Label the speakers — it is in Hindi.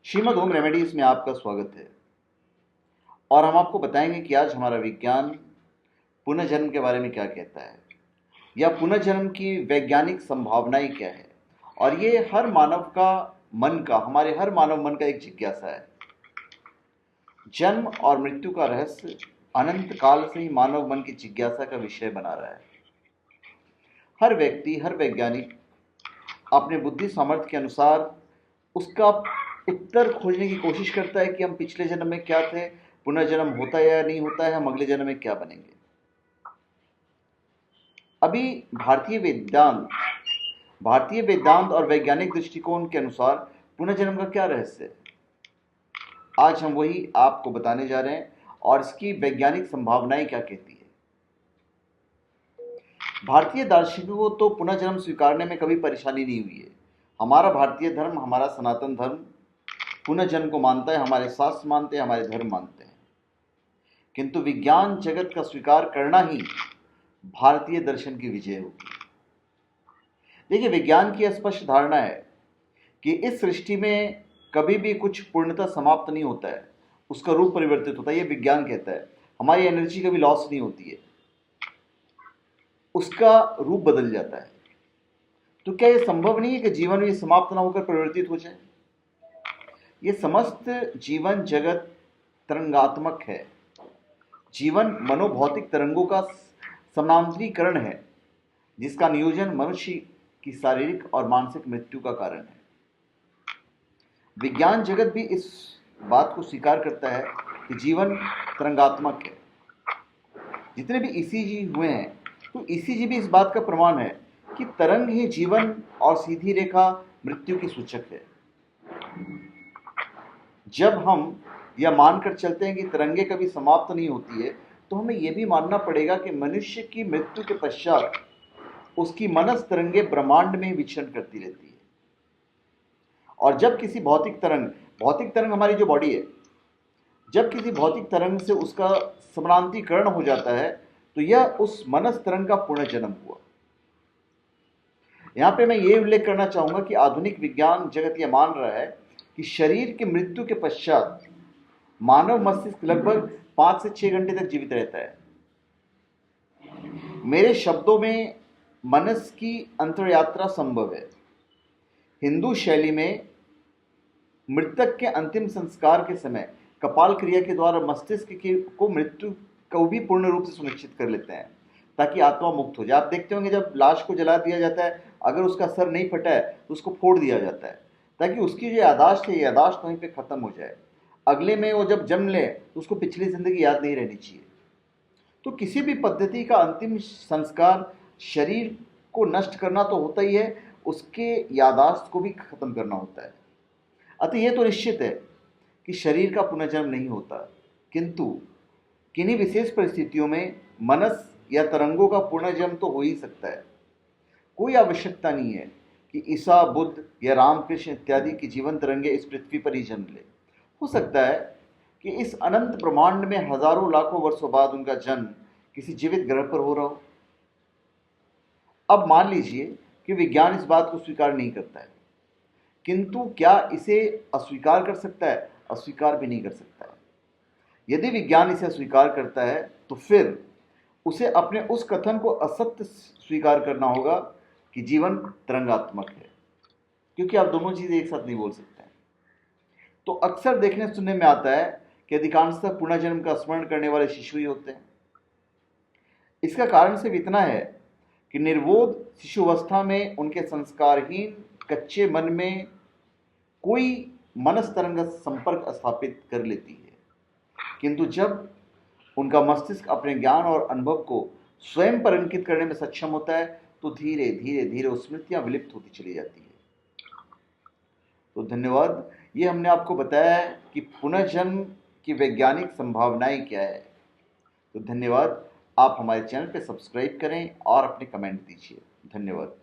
Speaker 1: श्रीमद होम रेमेडीज में आपका स्वागत है। और हम आपको बताएंगे कि आज हमारा विज्ञान पुनर्जन्म के बारे में क्या कहता है, या पुनर्जन्म की वैज्ञानिक संभावनाएं क्या है। और ये हर मानव का हमारे हर मानव मन का एक जिज्ञासा है। जन्म और मृत्यु का रहस्य अनंत काल से ही मानव मन की जिज्ञासा का विषय बना रहा है। हर व्यक्ति, हर वैज्ञानिक अपने बुद्धि सामर्थ्य के अनुसार उसका उत्तर खोजने की कोशिश करता है कि हम पिछले जन्म में क्या थे, पुनर्जन्म होता है या नहीं होता है, हम अगले जन्म में क्या बनेंगे। अभी भारतीय वेदांत और वैज्ञानिक दृष्टिकोण के अनुसार पुनर्जन्म का क्या रहस्य है, आज हम वही आपको बताने जा रहे हैं और इसकी वैज्ञानिक संभावनाएं क्या कहती है। भारतीय दार्शनिकों को तो पुनर्जन्म स्वीकारने में कभी परेशानी नहीं हुई है। हमारा भारतीय धर्म, हमारा सनातन धर्म पुनर्जन्म को मानता है, हमारे शास्त्र मानते हैं, हमारे धर्म मानते हैं। किंतु विज्ञान जगत का स्वीकार करना ही भारतीय दर्शन की विजय होगी। देखिए, विज्ञान की स्पष्ट धारणा है कि इस सृष्टि में कभी भी कुछ पूर्णतः समाप्त नहीं होता है, उसका रूप परिवर्तित होता है। ये विज्ञान कहता है। हमारी एनर्जी कभी लॉस नहीं होती है, उसका रूप बदल जाता है। तो क्या यह संभव नहीं है कि जीवन भी समाप्त ना होकर परिवर्तित हो जाए? ये समस्त जीवन जगत तरंगात्मक है। जीवन मनोभौतिक तरंगों का समानांतरीकरण है, जिसका नियोजन मनुष्य की शारीरिक और मानसिक मृत्यु का कारण है। विज्ञान जगत भी इस बात को स्वीकार करता है कि जीवन तरंगात्मक है। जितने भी ईसीजी हुए हैं, तो ईसीजी भी इस बात का प्रमाण है कि तरंग ही जीवन और सीधी रेखा मृत्यु की सूचक है। जब हम यह मानकर चलते हैं कि तरंगे कभी समाप्त नहीं होती है, तो हमें यह भी मानना पड़ेगा कि मनुष्य की मृत्यु के पश्चात उसकी मनस तरंगे ब्रह्मांड में विचरण करती रहती है। और जब किसी भौतिक तरंग हमारी जो बॉडी है, जब किसी भौतिक तरंग से उसका समानांतरीकरण हो जाता है, तो यह उस मनस तरंग का पुनर्जन्म हुआ। यहां पे मैं ये उल्लेख करना चाहूंगा कि आधुनिक विज्ञान जगत यह मान रहा है कि शरीर की मृत्यु के पश्चात मानव मस्तिष्क लगभग 5 से 6 घंटे तक जीवित रहता है। मेरे शब्दों में मनस की अंतरयात्रा संभव है। हिंदू शैली में मृतक के अंतिम संस्कार के समय कपाल क्रिया के द्वारा मस्तिष्क को मृत्यु को भी पूर्ण रूप से सुनिश्चित कर लेते हैं, ताकि आत्मा मुक्त हो जाए। आप देखते होंगे जब लाश को जला दिया जाता है, अगर उसका सर नहीं फटा है तो उसको फोड़ दिया जाता है, ताकि उसकी जो यादाश्त है, यादाश्त वहीं पे खत्म हो जाए। अगले में वो जब जन्म ले तो उसको पिछली जिंदगी याद नहीं रहनी चाहिए। तो किसी भी पद्धति का अंतिम संस्कार शरीर को नष्ट करना तो होता ही है, उसके यादाश्त को भी खत्म करना होता है। अतः यह तो निश्चित है कि शरीर का पुनर्जन्म नहीं होता, किंतु किन्हीं विशेष परिस्थितियों में मनस या तरंगों का पुनर्जन्म तो हो ही सकता है। कोई आवश्यकता नहीं है कि ईसा, बुद्ध या रामकृष्ण इत्यादि की जीवन तरंगे इस पृथ्वी पर ही जन्म ले। हो सकता है कि इस अनंत ब्रह्मांड में हजारों लाखों वर्षों बाद उनका जन्म किसी जीवित ग्रह पर हो रहा हो। अब मान लीजिए कि विज्ञान इस बात को स्वीकार नहीं करता है, किंतु क्या इसे अस्वीकार कर सकता है? अस्वीकार भी नहीं कर सकता है। यदि विज्ञान इसे अस्वीकार करता है, तो फिर उसे अपने उस कथन को असत्य स्वीकार करना होगा कि जीवन तरंगात्मक है, क्योंकि आप दोनों चीजें एक साथ नहीं बोल सकते हैं। तो अक्सर देखने सुनने में आता है कि अधिकांशतः पुनर्जन्म का स्मरण करने वाले शिशु ही होते हैं। इसका कारण सिर्फ इतना है कि निर्बोध शिशुअवस्था में उनके संस्कारहीन कच्चे मन में कोई मनस तरंग संपर्क स्थापित कर लेती है, किंतु जब उनका मस्तिष्क अपने ज्ञान और अनुभव को स्वयं पर अंकित करने में सक्षम होता है, तो धीरे धीरे धीरे स्मृतियां विलुप्त होती चली जाती है। तो धन्यवाद। ये हमने आपको बताया है कि पुनर्जन्म की वैज्ञानिक संभावनाएं क्या है। तो धन्यवाद। आप हमारे चैनल पे सब्सक्राइब करें और अपने कमेंट दीजिए। धन्यवाद।